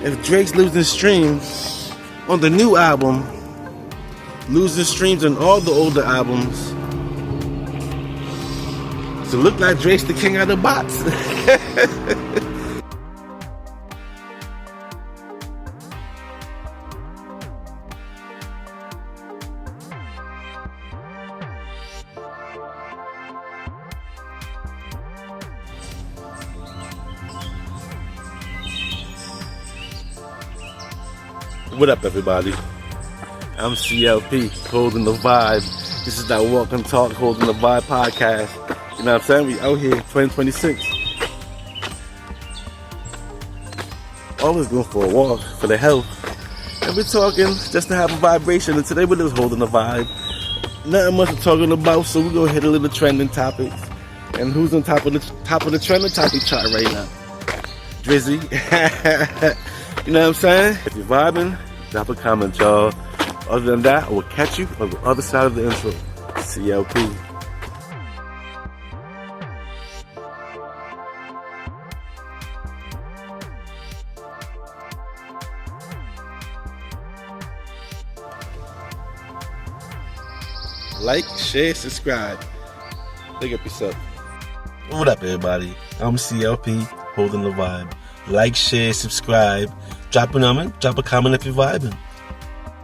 if Drake's losing streams on the new album, losing streams on all the older albums, so it look like Drake's the king of the bots. What up, everybody? I'm CLP, holding the vibe. This is that Walk and Talk, holding the vibe podcast. You know what I'm saying? We out here, 2026. Always going for a walk for the health. And we're talking just to have a vibration. And today we're just holding the vibe. Nothing much to talking about, so we're gonna hit a little trending topics. And who's on top of the trending topic chart right now? Drizzy. You know what I'm saying? If you're vibing, drop a comment, y'all. Other than that, I will catch you on the other side of the intro. CLP. Like, share, subscribe. Big up yourself. What up, everybody? I'm CLP, holding the vibe. Like, share, subscribe. Drop a comment if you're vibing.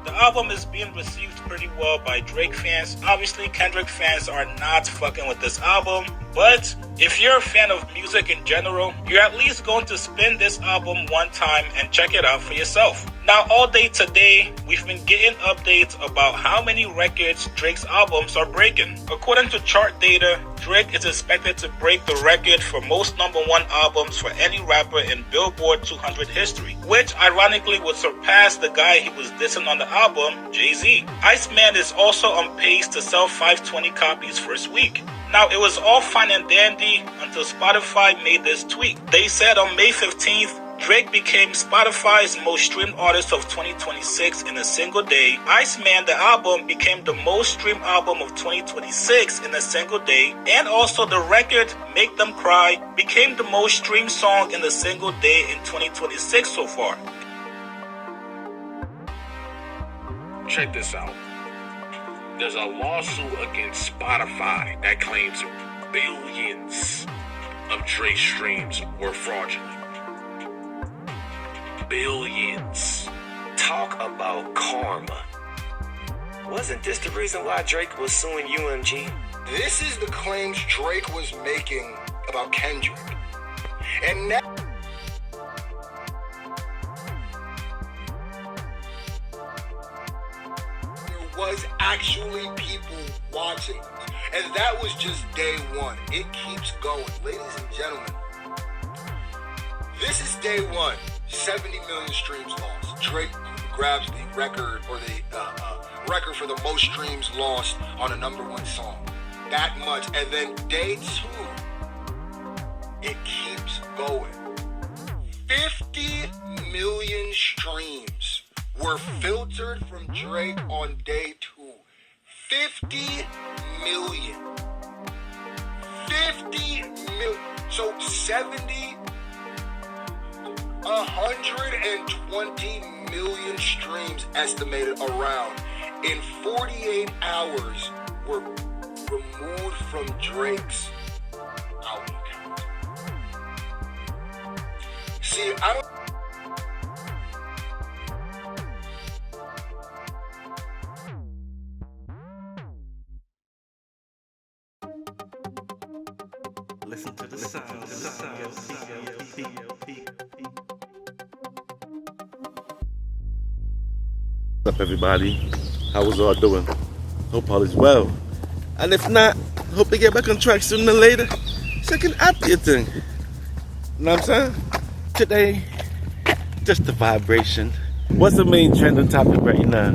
The album is being received pretty well by Drake fans. Obviously, Kendrick fans are not fucking with this album, but if you're a fan of music in general, you're at least going to spin this album one time and check it out for yourself. Now, all day today, we've been getting updates about how many records Drake's albums are breaking. According to chart data, Drake is expected to break the record for most #1 albums for any rapper in Billboard 200 history, which ironically would surpass the guy he was dissing on the album, Jay-Z. Iceman is also on pace to sell 520 copies first week. Now, it was all fine and dandy until Spotify made this tweet. They said on May 15th, Drake became Spotify's most streamed artist of 2026 in a single day. Iceman, the album, became the most streamed album of 2026 in a single day. And also the record, Make Them Cry, became the most streamed song in a single day in 2026 so far. Check this out. There's a lawsuit against Spotify that claims billions of Drake streams were fraudulent. Billions. Talk about karma. Wasn't this the reason why Drake was suing UMG? This is the claims Drake was making about Kendrick. And now there was actually people watching. And that was just day one. It keeps going. Ladies and gentlemen, this is day one. 70 million streams lost. Drake grabs the record, or the record for the most streams lost on a #1 song. That much. And then day two, it keeps going. 50 million streams were filtered from Drake on day two. 50 million. 50 million. So 120 million streams estimated around in 48 hours were removed from Drake's album count. See, I don't. Listen to the sound. What's up, everybody? How was all doing? Hope all is well. And if not, hope they get back on track sooner or later. Second after your thing. You know what I'm saying? Today, just the vibration. What's the main trending topic right now?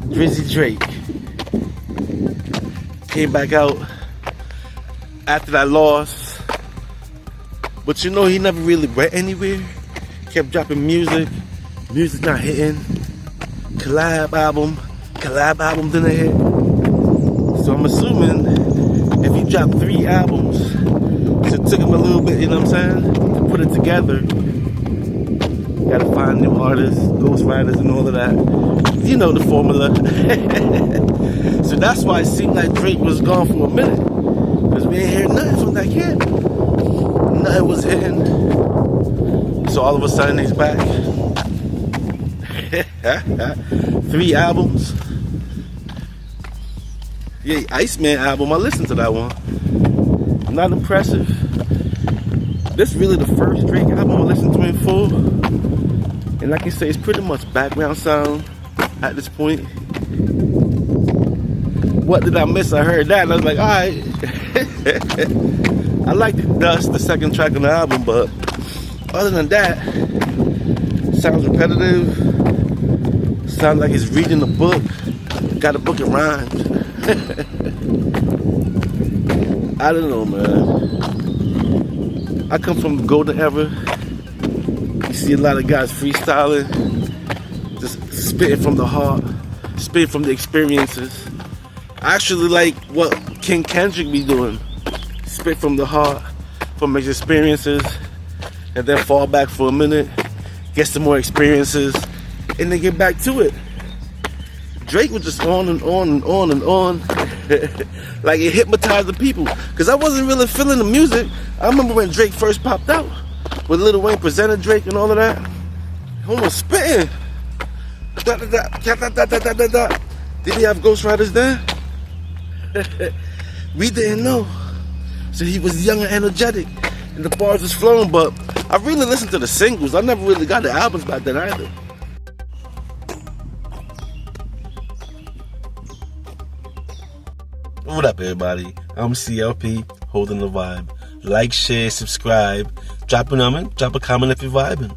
Drizzy Drake came back out after that loss, but you know he never really went anywhere. Kept dropping music not hitting. Collab album didn't hit. So I'm assuming if he dropped 3 albums, so it took him a little bit, you know what I'm saying, to put it together. Gotta find new artists, ghostwriters, and all of that. You know the formula. So that's why it seemed like Drake was gone for a minute. Because we ain't hearing nothing from that kid. Nothing was hitting. So all of a sudden he's back. 3 albums. Yeah, Iceman album, I listened to that one. Not impressive. This is really the first Drake album I listened to in full. And like I say, it's pretty much background sound at this point. What did I miss? I heard that and I was like, alright. I like Dust, the second track on the album, but other than that, sounds repetitive. Sounds like he's reading a book. Got a book of rhymes. I don't know, man. I come from the golden era. You see a lot of guys freestyling, just spitting from the heart, spitting from the experiences. I actually like what King Kendrick be doing. Spit from the heart, from his experiences, and then fall back for a minute, get some more experiences, and then get back to it. Drake was just on and on and on and on. Like it hypnotized the people. Because I wasn't really feeling the music. I remember when Drake first popped out, when Lil Wayne presented Drake and all of that. He was spitting. Did he have ghostwriters then? We didn't know. So he was young and energetic, and the bars was flowing. But I really listened to the singles. I never really got the albums back then either. What up, everybody? I'm CLP, holding the vibe. Like, share, subscribe. Drop a comment, drop a comment if you're vibing.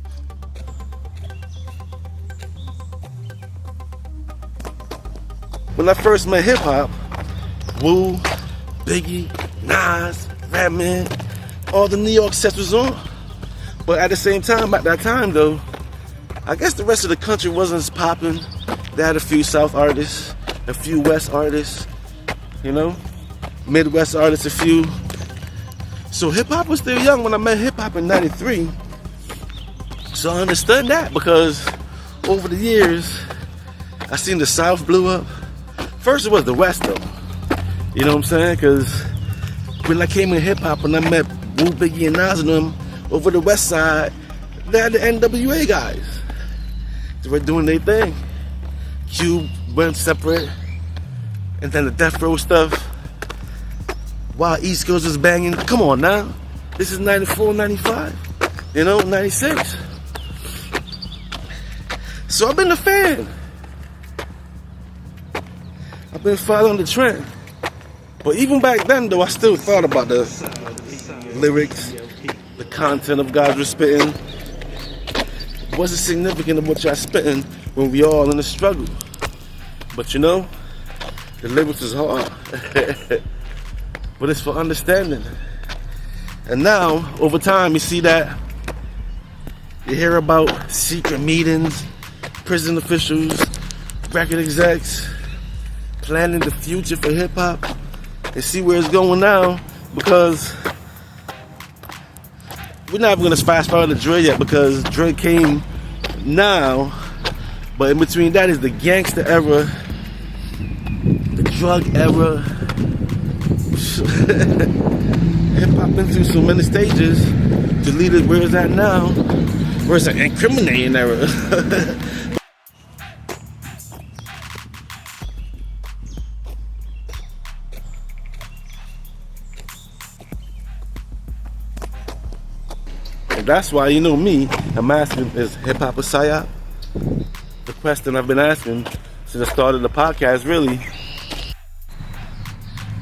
When I first met hip hop, Wu, Biggie, Nas, Redman, all the New York sets was on. But at the same time, at that time though, I guess the rest of the country wasn't as popping. They had a few South artists, a few West artists, you know, Midwest artists, a few. So hip hop was still young when I met hip hop in '93. So I understood that because over the years, I seen the South blew up. First it was the West though. You know what I'm saying? Because when I came in hip hop and I met Wu, Biggie, and Nas and them over the West Side, they had the NWA guys. They were doing their thing. Cube went separate. And then the Death Row stuff. While East Coast was banging. Come on now. This is 94, 95. You know, 96. So I've been a fan. I've been following the trend. But even back then, though, I still thought about the lyrics, the content of guys were spitting. Was it significant of what y'all spitting when we all in the struggle? But you know, the lyrics is hard. But it's for understanding. And now, over time, you see that you hear about secret meetings, prison officials, record execs, planning the future for hip hop. And see where it's going now, because we're not even going to fast forward to Dre yet, because Dre came now, but in between that is the gangster era, the drug era. Hip hop been through so many stages to lead it where it's at now, where it's an incriminating era. That's why, you know me, I'm asking, is hip hop a psyop? The question I've been asking since I started the podcast, really.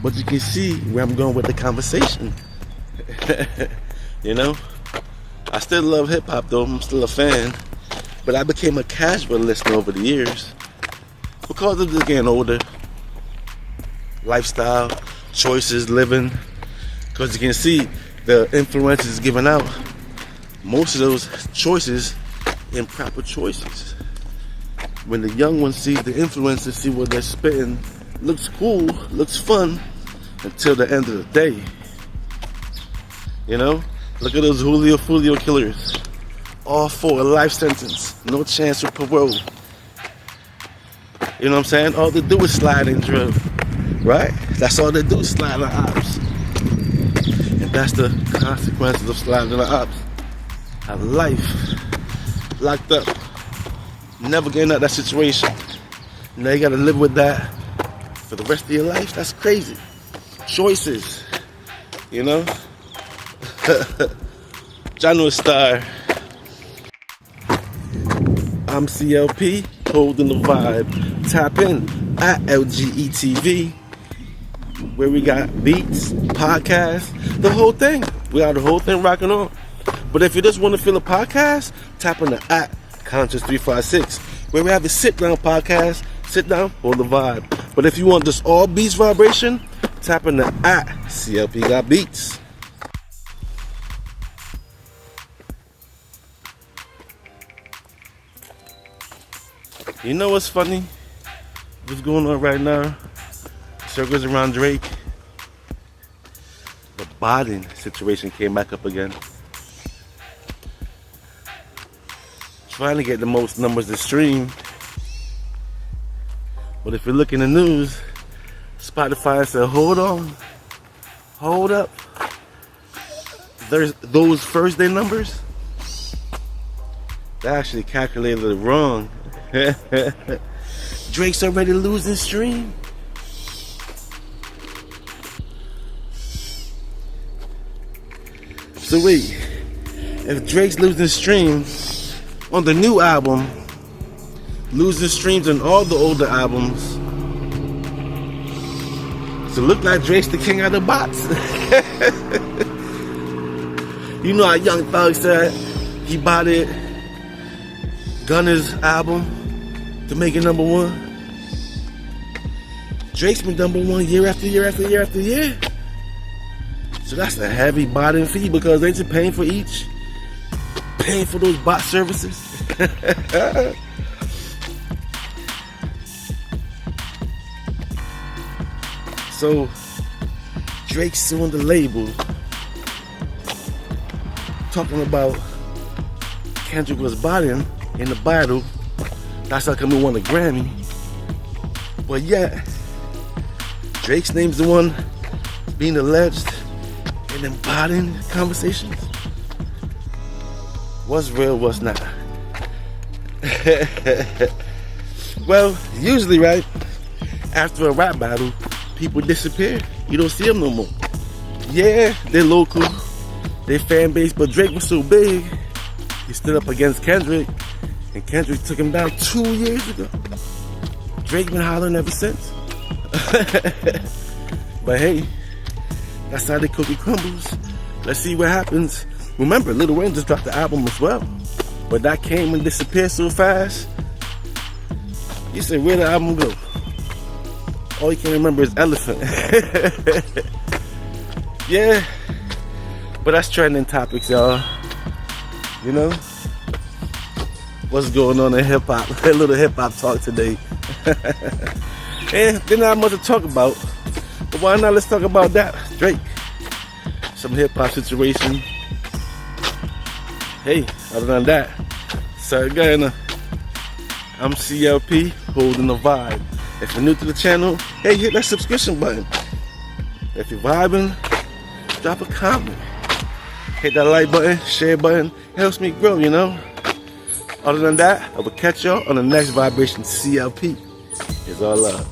But you can see where I'm going with the conversation. You know? I still love hip hop though, I'm still a fan. But I became a casual listener over the years. Because of just getting older. Lifestyle, choices, living. Because you can see the influences given out. Most of those choices, improper choices. When the young ones see the influencers, see what they're spitting, looks cool, looks fun, until the end of the day. You know? Look at those Julio killers. All for a life sentence. No chance for parole. You know what I'm saying? All they do is slide and drill. Right? That's all they do is slide on ops. And that's the consequences of sliding on ops. A life locked up. Never getting out of that situation. Now you gotta live with that for the rest of your life. That's crazy. Choices. You know? Genre Star. I'm CLP, holding the vibe. Tap in at LGETV, where we got beats, podcasts, the whole thing. We got the whole thing rocking on. But if you just want to feel a podcast, tap in the at Conscious356, where we have a sit-down podcast. Sit down, hold the vibe. But if you want just all beats vibration, tap in the at CLP Got Beats. You know what's funny? What's going on right now? Circles around Drake. The Biden situation came back up again. Trying to get the most numbers to stream. But if you look in the news, Spotify said, hold on. Hold up. There's those first day numbers. They actually calculated it wrong. Drake's already losing stream. So wait, if Drake's losing stream on the new album, losing streams on all the older albums, so look like Drake's the king of the box. You know how Young Thug said he bought it, Gunna's album, to make it number one. Drake's been number one year after year after year after year. So that's a heavy botting fee because they just paying for each, paying for those bot services. So Drake's suing the label, talking about Kendrick was botting in the battle. That's how come he won a Grammy. But yet, Drake's name's the one being alleged in them botting conversations. What's real, what's not? Well, usually, right, after a rap battle, people disappear. You don't see them no more. Yeah, they're local, they're fan base, but Drake was so big, he stood up against Kendrick, and Kendrick took him down 2 years ago. Drake been hollering ever since. But hey, that's how the cookie crumbles. Let's see what happens. Remember, Lil Wayne just dropped the album as well. But that came and disappeared so fast. You said, where'd the album go? All you can remember is Elephant. Yeah. But that's trending topics, y'all. You know? What's going on in hip-hop? A little hip-hop talk today. And there's not much to talk about. But why not? Let's talk about that. Drake. Some hip-hop situation. Hey, other than that, sorry, Guyana. I'm CLP, holding the vibe. If you're new to the channel, hey, hit that subscription button. If you're vibing, drop a comment. Hit that like button, share button. It helps me grow, you know? Other than that, I will catch y'all on the next Vibration. CLP is all love.